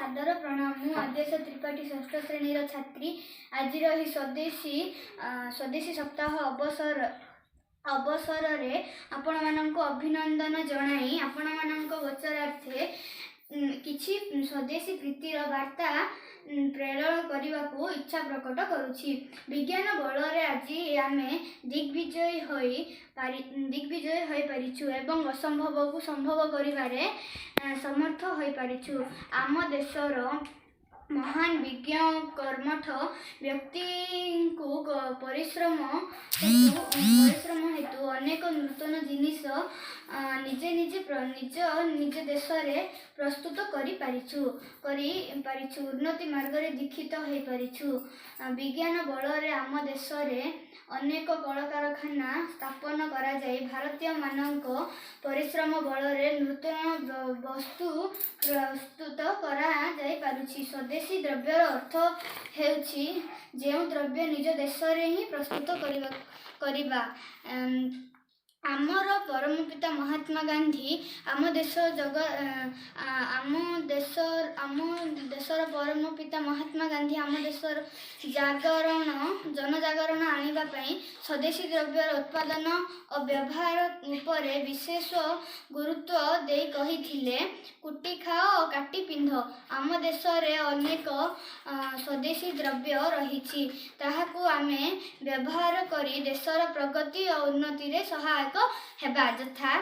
सादर प्रणाम। मु आदेश त्रिपाठी षष्ठ श्रेणी छात्री। आज ही स्वदेशी सप्ताह अवसर रे आपण मानक अभिनंदन जनाई आपण मानक गोचरार्थे किछि स्वदेशी प्रीतिर वार्ता प्रेरण करने को इच्छा प्रकट करुछि। विज्ञान बल रे आज आमे दिग्विजय होई परिछु एवं असंभव को संभव करिबारे समर्थ होई परिछु। आम देशर महान विज्ञ कर्मठ व्यक्ति को परिश्रम हेतु अनेक नूतन जिनिस निजे निज देश रे प्रस्तुत करि पारिछु उन्नति मार्ग रे दीक्षित होई परिछु। विज्ञान बल रे आम देश रे अनेक कल कारखाना स्थापन करा जाय भारतीय मानक परिश्रम बल रे नूतन वस्तु प्रस्तुत करा जाय पारुछि। स्वदेशी द्रव्यर अर्थ हेउछि जेउ द्रव्य निज देश रे ही प्रस्तुत करिबा। आमर परम पिता महात्मा गांधी आम देशर परम पिता महात्मा गांधी आम देशर जनजागरण आनिबा पई स्वदेशी द्रव्यर उत्पादन और व्यवहार उपरे विशेष गुरुत्व दे कहिथिले कुटी खाओ और काटी पिंध। आम देश रे अनेक स्वदेशी द्रव्य रहिछि ताहाकु आमे व्यवहार करी देशर प्रगति और उन्नति रे सहायक हेबा। यथा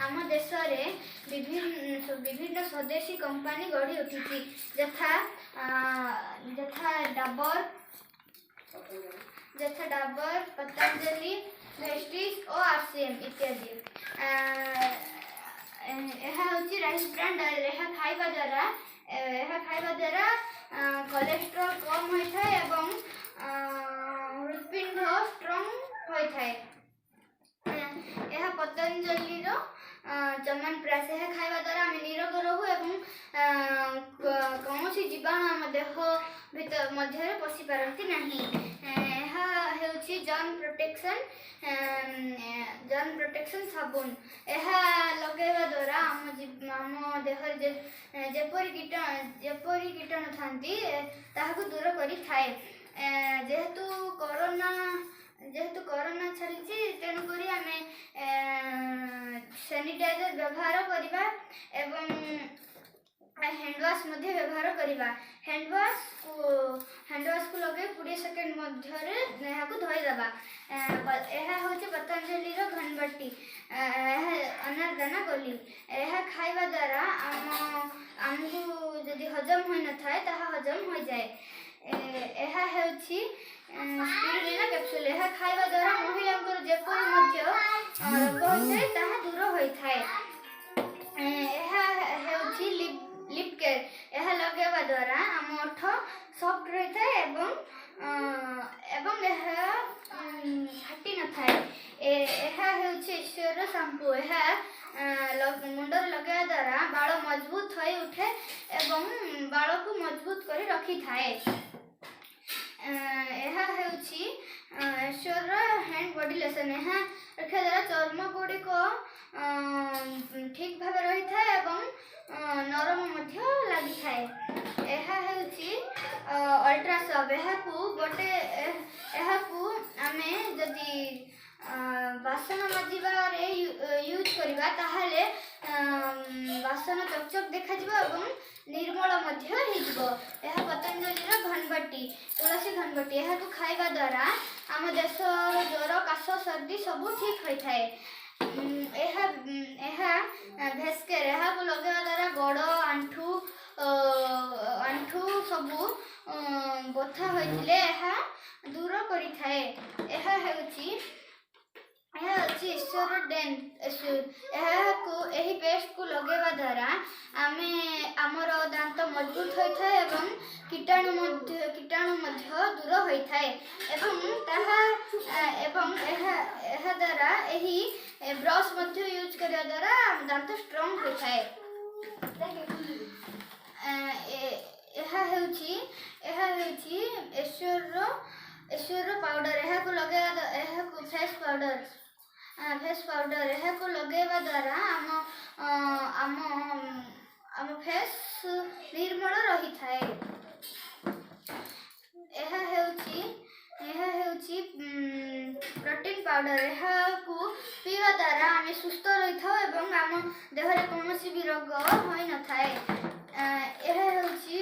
आम देश रे विभिन्न स्वदेशी कंपनी गढ़ी उठी यथा डाबर पतंजलि वेस्टिज और आरसीएम इत्यादि। राइस ब्रांड खाइबा द्वारा कोलेस्ट्रॉल कम होता है एवं हृदपिंड स्ट्रॉन्ग होता है। यह पतंजलि चमन प्राश खाइबा द्वारा आम निरोग रहू एवं कौन जीवाणु आम देह भीतर मध्य पशि पारती नहीं। जर्म प्रोटेक्शन साबुन यह लगेवा द्वारा आम देह जेपरी कीटाणु थांती ताहाकु दूर करि थाए। जेहेतु कोरोना चली तेणुक आमे सैनिटाइजर व्यवहार करवा एवं हैंडवाश मध्य व्यवहार करवा। हैंडवाश को लगे 20 सेकेंड मध्य यहाँ धोई देवा। यह हूँ पतंजलि घनबट्टी अनारदाना गोली यह खाइबा द्वारा आमको जदि हजम हो न थाए ताहा हजम हो जाए। यह हूँ स्पिरुलिना कैप्सूल यह खाइबा द्वारा महिला जेपरी मध्य रोग होता है ताहा दूर होता है। यह हूँ लिप केयर यह लगेवा द्वारा आम ओठ सॉफ्ट रहता है एवं यह फाटी न थाए। यह हूँ ईश्वर शैम्पू यह मुंडर लगेवा द्वारा बाल मजबूत हो उठे एवं बाल को मजबूत कर रखी थाए। यह हूँ ईश्वर हैंड बॉडी लोशन यह रखा द्वारा चर्म गुड़िक ठीक भाव रही था एवं नरम मध्य लगी थाए। यह हूँ अल्ट्रासब आमे जदि बासन माजिबारे यूज करबा ताहाले बासन चकचक देखा जिवो एवं निर्मल मध्य हेजिवो। यह पतंजलि घनबट्टी तुलसी घनबट्टी यह को खाइबा द्वारा आम देश ज्वर काश सर्दी सब ठीक होता है। भेस्केर यह को लगेवा द्वारा गोड़ आंठू सबू बथा होइतिले दूर करि थाए। यह ईश्वर डेंट यही पेस्ट को लगेवा द्वारा आमर दांत मजबूत होता है एवं कीटाणु मध्य दूर होता है एवं यह द्वारा यही ब्रश मध्य यूज करने द्वारा दांत स्ट्रॉन्ग होता है। ईश्वर पाउडर यह को लगेवा फेस पाउडर यह को लगेवा द्वारा आम पाउडर ଏହାକୁ ପିଇବା ଦ୍ୱାରା ଆମେ ସୁସ୍ଥ ରହିଥାଉ ଏବଂ ଆମ ଦେହରେ କୌଣସି ବି ରୋଗ ହୋଇନଥାଏ। ଏହା ହେଉଛି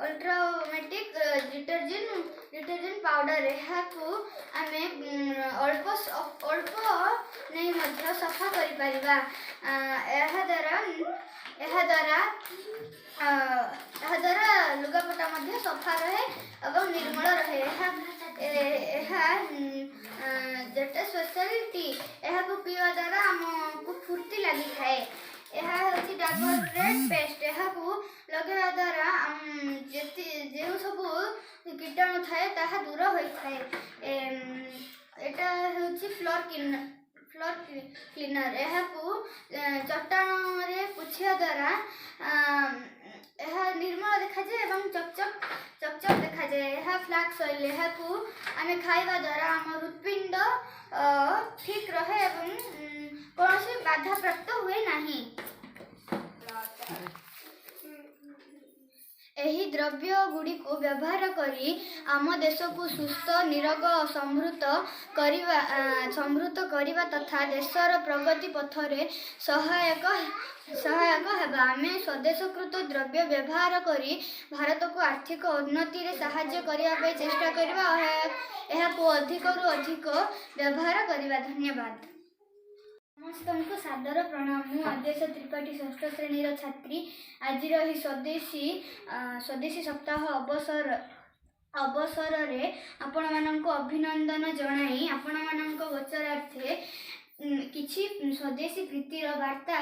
ଅଲ୍ଟ୍ରାମେଟିକ୍ ଡିଟର୍ଜେଣ୍ଟ ପାଉଡର। ଏହାକୁ ଆମେ ଅଳ୍ପ ନେଇ ମଧ୍ୟ ସଫା କରିପାରିବା। ଏହାଦ୍ୱାରା ଲୁଗାପଟା ମଧ୍ୟ ସଫା ରହେ ଏବଂ ନିର୍ମଳ ରହେ। ଏହା ଯେତେ ସ୍ପେଶାଲ ଟି ଏହାକୁ ପିଇବା ଦ୍ୱାରା ଆମକୁ ଫୁର୍ତ୍ତି ଲାଗିଥାଏ। ଏହା ହେଉଛି ଡାବର ରେଡ୍ ପେଷ୍ଟ। ଏହାକୁ ଲଗାଇବା ଦ୍ୱାରା ଯେଉଁ ସବୁ କୀଟାଣୁ ଥାଏ ତାହା ଦୂର ହୋଇଥାଏ। ଏଟା ହେଉଛି ଫ୍ଲୋର କ୍ଲିନର। ଏହାକୁ ଚଟାଣରେ ପୋଛିବା ଦ୍ୱାରା ଏହା ନିର୍ମଳ ଦେଖାଯାଏ ଏବଂ ଚକଚକ ଦେଖାଯାଏ। ଏହା ଫ୍ଲାକ୍ସ ଅଏଲ। ଏହାକୁ ଆମେ ଖାଇବା ଦ୍ୱାରା ଆମ ହୃତ୍ପିଣ୍ଡ ଠିକ୍ ରହେ ଏବଂ କୌଣସି ବାଧାପ୍ରାପ୍ତ ହୁଏ ନାହିଁ। ଏହି ଦ୍ରବ୍ୟ ଗୁଡ଼ିକୁ ବ୍ୟବହାର କରି ଆମ ଦେଶକୁ ସୁସ୍ଥ ନିରୋଗ ସମୃଦ୍ଧ କରିବା ତଥା ଦେଶର ପ୍ରଗତି ପଥରେ ସହାୟକ ହେବା। ଆମେ ସ୍ୱଦେଶକୃତ ଦ୍ରବ୍ୟ ବ୍ୟବହାର କରି ଭାରତକୁ ଆର୍ଥିକ ଉନ୍ନତିରେ ସାହାଯ୍ୟ କରିବା ପାଇଁ ଚେଷ୍ଟା କରିବା ଓ ଏହାକୁ ଅଧିକରୁ ଅଧିକ ବ୍ୟବହାର କରିବା। ଧନ୍ୟବାଦ। ସମସ୍ତଙ୍କୁ ସାଦର ପ୍ରଣାମ। ମୁଁ ଆଦ୍ୟାଶ ତ୍ରିପାଠୀ ଷଷ୍ଠ ଶ୍ରେଣୀର ଛାତ୍ରୀ। ଆଜିର ଏହି ସ୍ୱଦେଶୀ ସପ୍ତାହ ଅବସରରେ ଆପଣମାନଙ୍କୁ ଅଭିନନ୍ଦନ ଜଣାଇ ଆପଣମାନଙ୍କ ଗୋଚରାର୍ଥେ କିଛି ସ୍ୱଦେଶୀ ପ୍ରୀତିର ବାର୍ତ୍ତା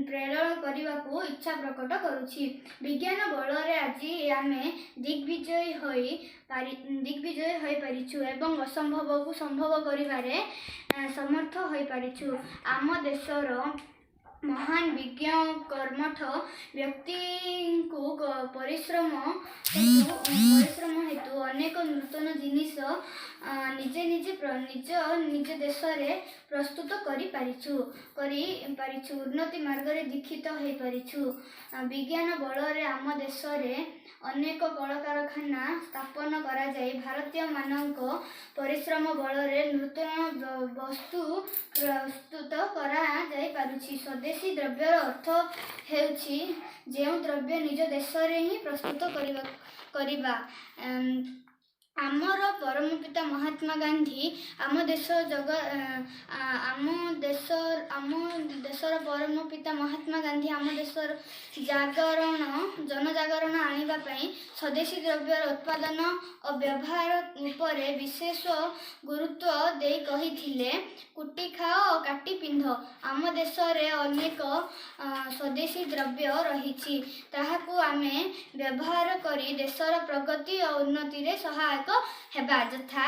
ପ୍ରେରଣ କରିବାକୁ ଇଚ୍ଛା ପ୍ରକଟ କରୁଛି। ବିଜ୍ଞାନ ବଳରେ ଆଜି ଆମେ ଦିଗ୍ବିଜୟୀ ହୋଇପାରିଛୁ ଏବଂ ଅସମ୍ଭବକୁ ସମ୍ଭବ କରିବାରେ ସମର୍ଥ ହୋଇପାରିଛୁ। ଆମ ଦେଶର ମହାନ କର୍ମଠ ବ୍ୟକ୍ତିଙ୍କୁ ପରିଶ୍ରମ ହେତୁ ଅନେକ ନୂତନ ଜିନିଷ ନିଜ ଦେଶରେ ପ୍ରସ୍ତୁତ କରିପାରିଛୁ ଉନ୍ନତି ମାର୍ଗରେ ଦୀକ୍ଷିତ ହୋଇପାରିଛୁ। ବିଜ୍ଞାନ ବଳରେ ଆମ ଦେଶରେ ଅନେକ କଳକାରଖାନା ସ୍ଥାପନ କରାଯାଇ ଭାରତୀୟମାନଙ୍କ ପରିଶ୍ରମ ବଳରେ ନୂତନ ବସ୍ତୁ ପ୍ରସ୍ତୁତ କରାଯାଇପାରୁଛି। ସ୍ୱଦେଶୀ ଦ୍ରବ୍ୟର ଅର୍ଥ ହେଉଛି ଯେଉଁ ଦ୍ରବ୍ୟ ନିଜ ଦେଶରେ ହିଁ ପ୍ରସ୍ତୁତ କରିବା। ଆମର ପରମ ପିତା ମହାତ୍ମା ଗାନ୍ଧୀ ଆମ ଦେଶର ପରମ ପିତା ମହାତ୍ମା ଗାନ୍ଧୀ ଆମ ଦେଶର ଜନଜାଗରଣ ଆଣିବା ପାଇଁ ସ୍ୱଦେଶୀ ଦ୍ରବ୍ୟର ଉତ୍ପାଦନ ଓ ବ୍ୟବହାର ଉପରେ ବିଶେଷ ଗୁରୁତ୍ୱ ଦେଇ କହିଥିଲେ, କୁଟି ଖାଅ ଓ କାଟି ପିନ୍ଧ। ଆମ ଦେଶରେ ଅନେକ ସ୍ୱଦେଶୀ ଦ୍ରବ୍ୟ ରହିଛି, ତାହାକୁ ଆମେ ବ୍ୟବହାର କରି ଦେଶର ପ୍ରଗତି ଓ ଉନ୍ନତିରେ ସହାୟକ ହେବା। ଯଥା